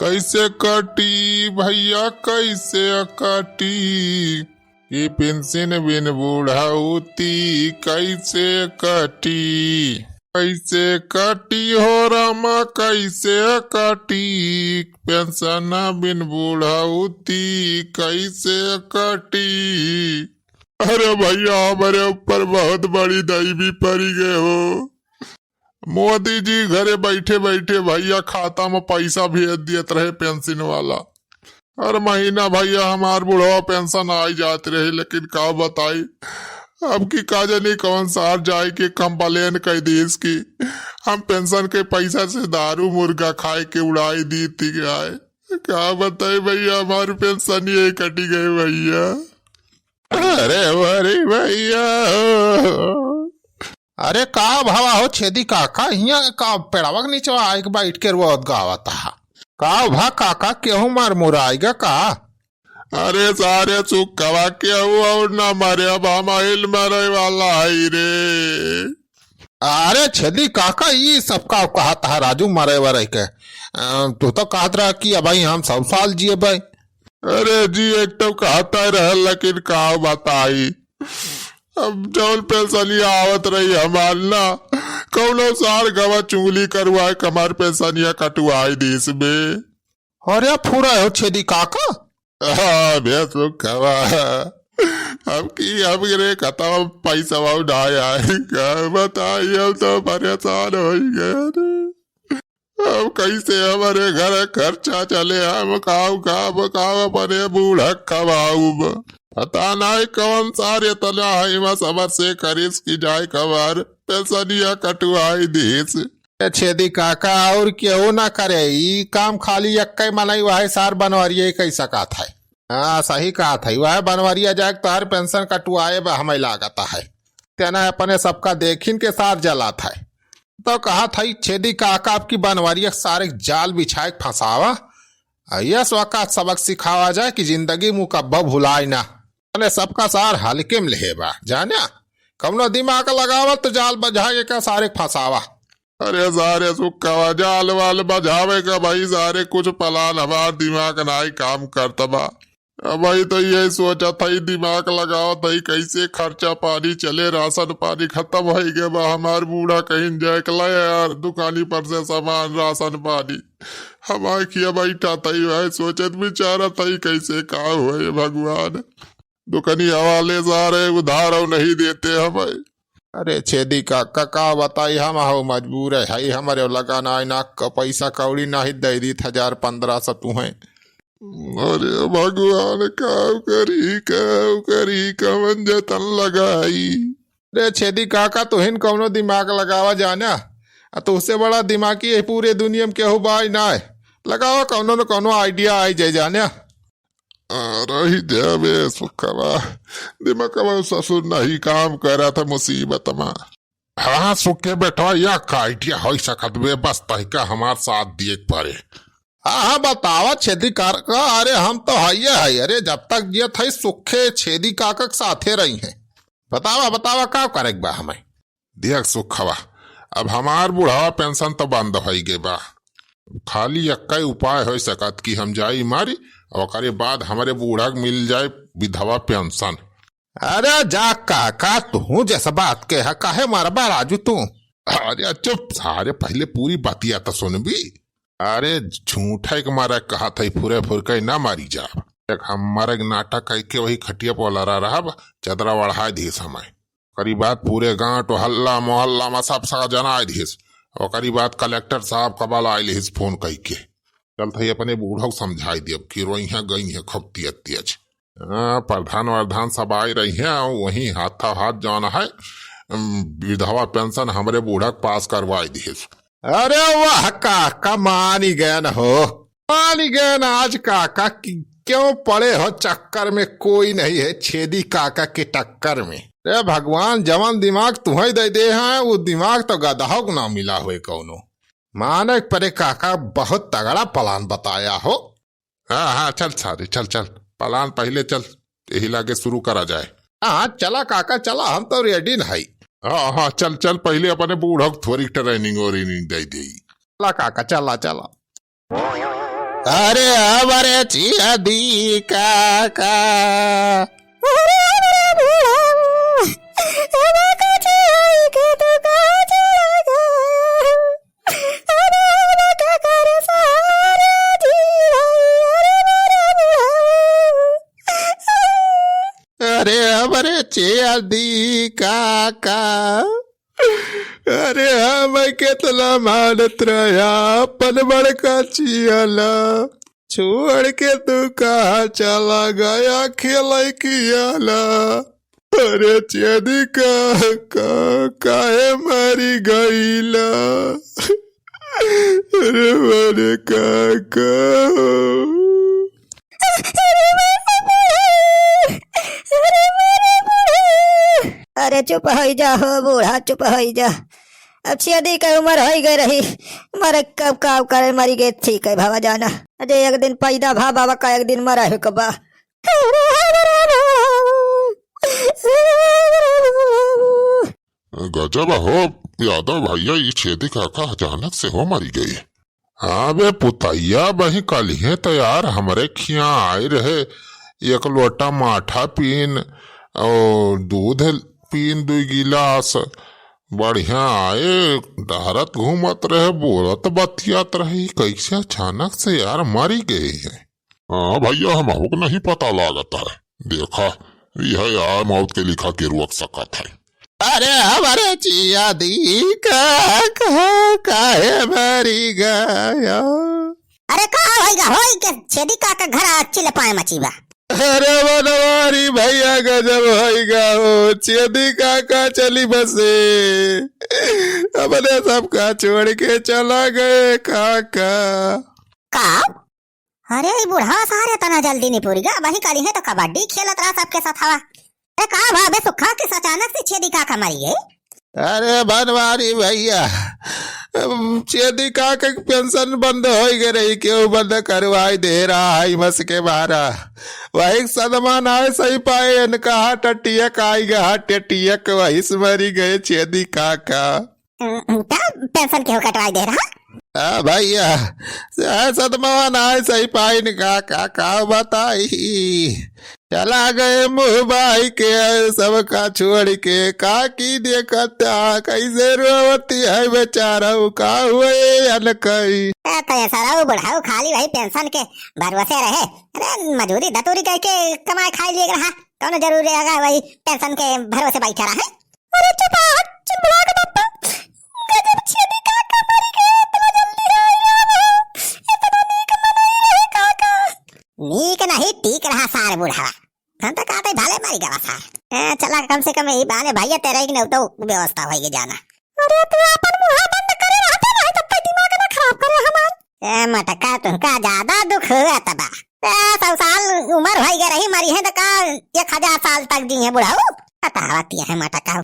कैसे कटी भैया कैसे कटी, ये पेंशन बिन बूढ़ाउती कैसे कटी। कैसे कटी हो रामा कैसे कटी, पेंशन बिन बूढ़ाउती कैसे कटी। अरे भैया हमारे ऊपर बहुत बड़ी दैवी पड़ी गए हो। मोदी जी घरे बैठे बैठे भैया खाता में पैसा भेज दियत रहे पेंशन वाला। हर महीना भैया हमार बुढ़वा पेंशन आई जाती रही, लेकिन का बताई अब की का जानी कौन सार जाए के कंप्लेन कर दी इसकी, हम पेंशन के पैसा से दारू मुर्गा खाए के उड़ाई दी थी। क्या बताए भैया हमारी पेंशन ये कटी गई भैया। अरे भैया अरे का भावा हो छेदी काका हिया का पेड़ावा के नीचे आके बैठ के रोत गावता का भा काका केहू मार मुराएगा का। अरे सारे चुप कवा के और ना मारे अब हम आइल मरे वाला है रे। अरे छेदी काका ये सबका कहा था राजू मरे वरे के, तू तो कहत रहा कि अब हम 100 साल जिए भाई। अरे जी एक तो कहता रह, लेकिन का बताई अब जौन पेंशनिया आवत रही हमार ना कौनो सार गवा चुंगली करवाए कमर पेंशनिया कटवाई दी इसमें। अरे फूरा हो छेदी काका। हाँ तो कवा अब की अब रे खत्म पैसा उड़ाए आएगा बताइए, अब तो परेशान हो गए। अब कैसे हमारे घर खर्चा चले, हम खाऊ अपने बूढ़ा खवाऊ। पता नहीं कौन सारे तना है समर से करिस की जाए कबर पेंशनिया कटवाई दीस। छेदी काका और क्यों ना करे ई काम खाली यक्के मनाई वह सार बनवारिया कैसा का था। हाँ सही कहा था, वह बनवारिया जाए तार पेंशन कटवाए हमें लागता है तेना अपने सबका देखिन के सार जला था। तो कहा था छेदी काका आपकी बनवारिया सारे जाल बिछाए फंसावा, यस वक़्त सबक सिखावा जाए कि जिंदगी मुकब्बा भुलाए ना, सबका सार हल्के में लेबा जाना कौनो दिमाग लगावा तो जाल बजाए का सारे फंसावा। अरे सारे सुखवा जाल वाल बजावे का भाई सारे कुछ पलान हमार दिमाग नाई काम करता बा। भाई तो यही सोचा था दिमाग लगाओ था कैसे खर्चा पानी चले, राशन पानी खत्म हो गया बा, हमार बूढ़ा कहीं जाए यार दुकानी पर से सामान राशन पानी हमारे किया बैठा था वह सोचत बेचारा था कैसे का हुए भगवान। दुकानी हवाले सारे उधार नहीं देते हमें। अरे छेदी काका बताई हम हो मजबूर है हमारे लगाना ना पैसा कौड़ी ना ही दे दी 1000-1500 तुम्हें। अरे भगवान काव करी कवन जतन लगाई। अरे छेदी काका तुहिन कौनो दिमाग लगावा जाना, तो उससे बड़ा दिमागी है पूरे दुनिया में केहू बाई ना लगावा कौनो न कौनो आइडिया आई जाए जाना। रही देवे सुखवा दिमागवा ससुर नहीं काम करा था मुसीबत में। हाँ सुखे बैठा या का आइडिया हो सकत बे, बस तहिका हमार साथ दिए पारे। हाँ बतावा छेदी काका। अरे हम तो है अरे जब तक ये थे सुखे छेदी काका के साथे रही हैं। बतावा का करे बा हमें। देख सुखवा अब हमार बुढ़ावा पेंशन तो बंद हो गए बा, खाली एक उपाय हो सकत कि हम जाई मारी और बाद हमारे बूढ़ा मिल जाए विधवा पेंशन। अरे जा काका तू जैसा बात के है काहे मारबा राजू तू। अरे चुप सारे पहले पूरी बातिया तो सुन भी। अरे झूठा के मारा कहा था फुरे फुरके ना मारी जा, हमारे नाटक कह के वही खटिया पोलरा रहा चदरा बढ़ा दीस हमें करी बात पूरे गांव तो हल्ला मोहल्ला में सब सा जना दीस और करी बात कलेक्टर साहब कबाल आये फोन कह के चल थे अपने बूढ़ो समझाई दिए कि रोई है गई है खूब तेज। प्रधान वर्धान सब आई रही है वही हाथा हाथ जाना है विधवा पेंशन हमारे बूढ़ा पास करवाई दी। अरे वाह काका मान ही गया न हो, मान ही गया न आज काका क्यों पड़े हो चक्कर में, कोई नहीं है छेदी काका के टक्कर में। अरे भगवान जवान दिमाग तुम्हें दे हैं वो दिमाग तो गधाओं को ना मिला हुए कौनो। माने परे काका बहुत तगड़ा प्लान बताया हो। हाँ चल सारे चल प्लान पहले चल यही लागे शुरू करा जाए। हाँ चला काका चला हम तो रेडी नहीं। हाँ चल पहले अपने बूढ़ा थोड़ी ट्रेनिंग और दे दी। चला काका चला। अरे हमारे चियदी काका। अरे हमारे चियदी काका। अरे हम कितना मानत रहा अपन बड़का चियला, छोड़ के तू कहा चला गया खेल कियाला। अरे चेदी काहे मरी गईला। अरे बड़े काका। अरे चुप हो जा हो बूढ़ा, चुप हो जा। अब शादी की उम्र हो गई रही, मरे कब काम करे मरी गए, ठीक है भावा जाना। अरे एक दिन पैदा भा बाबा का, एक दिन मरा है कबा। गजब हो यादव भैया, ये छेदी काका अचानक से हो मरी गई। हाँ बे पुतैया बही कल ही तो यार हमरे खिया आए रहे, एक लोटा माठा पीन और दूध पीन 2 गिलास, बढ़िया आए, डहरत घूमत रहे, बोलत बतियात रही, कैसे अचानक से यार मरी गई है। हाँ भैया हमको को नहीं पता लागता है, देखा यह यार मौत के लिखा के रोक सकत है। अरे हमारे चियदी काहे मरी गया। अरे कहा होएगा होई के छेदी काका घर अच्छी लपाए मचीबा। अरे बनवारी भैया गजब होएगा हो, छेदी काका चली बसे, अपने सबका छोड़ के चला गए काका। का अरे बूढ़ा सारे तना जल्दी नहीं पूरी गा, वही करी है तो कबड्डी खेलत रहा सबके साथ हवा। अरे कहा भावे सुखा के अचानक से छेदी काका मरी गई। अरे बनवारी भैया छेदी काका की पेंशन बंद हो गई रही, क्यों बंद करवाई दे रहा है मस के बारा, वही सदमा आए सही पाए, कहा टटियक आई गा टटियक, वही से मरी गए छेदी काका। पेंशन क्यों कटवाई दे रहा। भैया सदमान आए सही पाई ने का बताई, चला गए मुँह भाई के सबका छोड़ के, काकी देखता कैसे रोवती है बेचारा, का हुए अनकई। तो ऐसा रहो बुढ़ाओ खाली भाई पेंशन के भरोसे रहे, अरे मजूरी दतूरी करके कमाए खाई ले रहा, कौन जरूरी है वही पेंशन के भरोसे बैठा रहा है। अरे चुप चिल्ला के दत्ता, गजब छेदी काका मर गए, इतना जल्दी आया, इतना नीक मनाई रहे काका। नीक नहीं टीक रहा सारे बुढ़ावा, हम तो कहते भाले मारी गवा सार। चला कम से कम यही बहाने भैया तेरा ही न तो व्यवस्था होगी जाना। अरे तू अपन मुंह बंद करे रहते नहीं तब तक दिमाग ना खराब करे हमार। मटका तुमका ज्यादा दुख हुआ तबा, 100 साल उम्र हो गई रही मरी है तो का 1000 साल तक जी है बुढ़ाऊ, बतावती है मटका।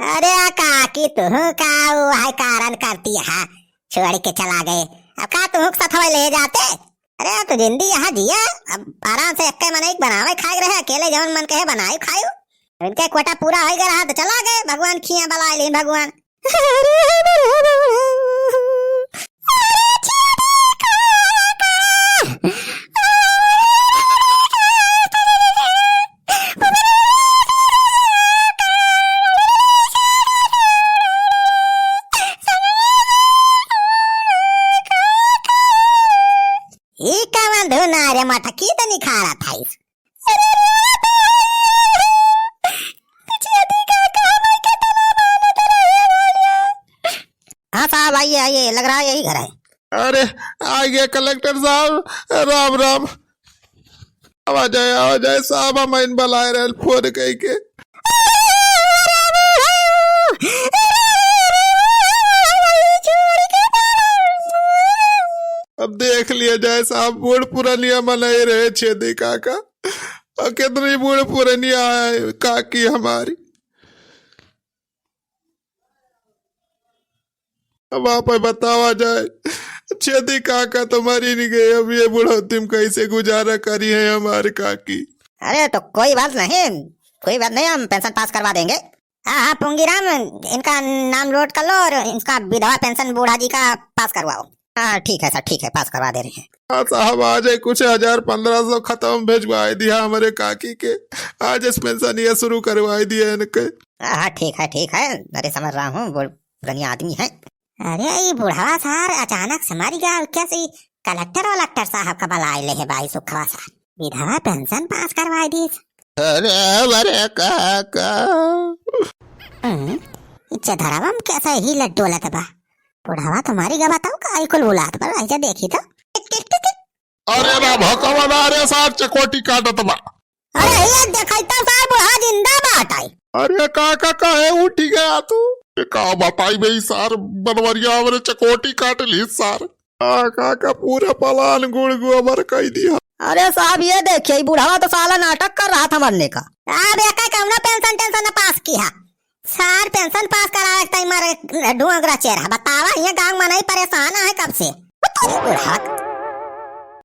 अरे काकी तू का है कारण करती है, छोड़ के चला गए, अब का तू साथ ले जाते। अरे तू जिंदगी यहाँ जिया, अब आराम से एक मन एक बनावे खाए रहे, अकेले जवन मन कहे बनाए खायो, इनके कोटा पूरा हो गया तो चला गए, भगवान खिया बला ले भगवान। धुनारे मटकी तो नहीं खा रहा था इस। हाँ साहब आइए आइए, लग रहा है यही घर है। अरे आइए कलेक्टर साहब, राम राम। आवाज आए साहब, हम इन बुलाए रहे फोन कह के। अब देख लिया जाए साहब, बूढ़ पुरानिया मनाए रहे छेदी काका, और कितनी बूढ़ पुरानिया है काकी हमारी। अब आप बतावा जाए, छेदी काका तो मरी नहीं गई, अब ये बुढ़ोती में कैसे गुजारा करी है हमारे काकी। अरे तो कोई बात नहीं, कोई बात नहीं, हम पेंशन पास करवा देंगे। हाँ हाँ पुंगीराम, इनका नाम नोट कर लो और इसका विधवा पेंशन बूढ़ा जी का पास करवाओ। हाँ ठीक है सर, ठीक है, पास करवा दे रहे हैं। हाँ साहब, आज ही कुछ 1000-1500 खत्म भेजवाई दिया हमारे काकी के। आज इस पेंशन ये शुरू करवाई दिया इनके। हाँ ठीक है, ठीक है, अरे समझ रहा हूँ, पुरानी आदमी है। अरे ये बुढ़ावा सर अचानक से मर गया, कैसे कलेक्टर वलेक्टर साहब का बलाई ले है भाई सुखवा सर, विधवा पेंशन पास करवाई दी। अरे अरे काका, इच्छा धरावम कैसा ही लड्डू वाला था बा। बुढ़ावा तुम्हारी गा बताओ का कुल बुलात पर ऐसा देखी तो। अरे ना भकवा अरे सार चकोटी काटत बा। अरे ये देखैता सार बुढ़ा जिंदा बात आई। अरे काका काहे उठी गया तू? का बताई भाई सार बनवरिया हमरे चकोटी काट ली सार। काका पूरा पलान गुड़ गोबर कह दिया। अरे साहब ये देखिए, बुढ़ावा तो साला नाटक कर रहा था मरने का। अब एक कौन पेंशन टेंशन पास किया सार, पेंशन पास करा रखता है मारे ढूंढ चेहरा। बतावा ये गांव में नहीं परेशान है कब से।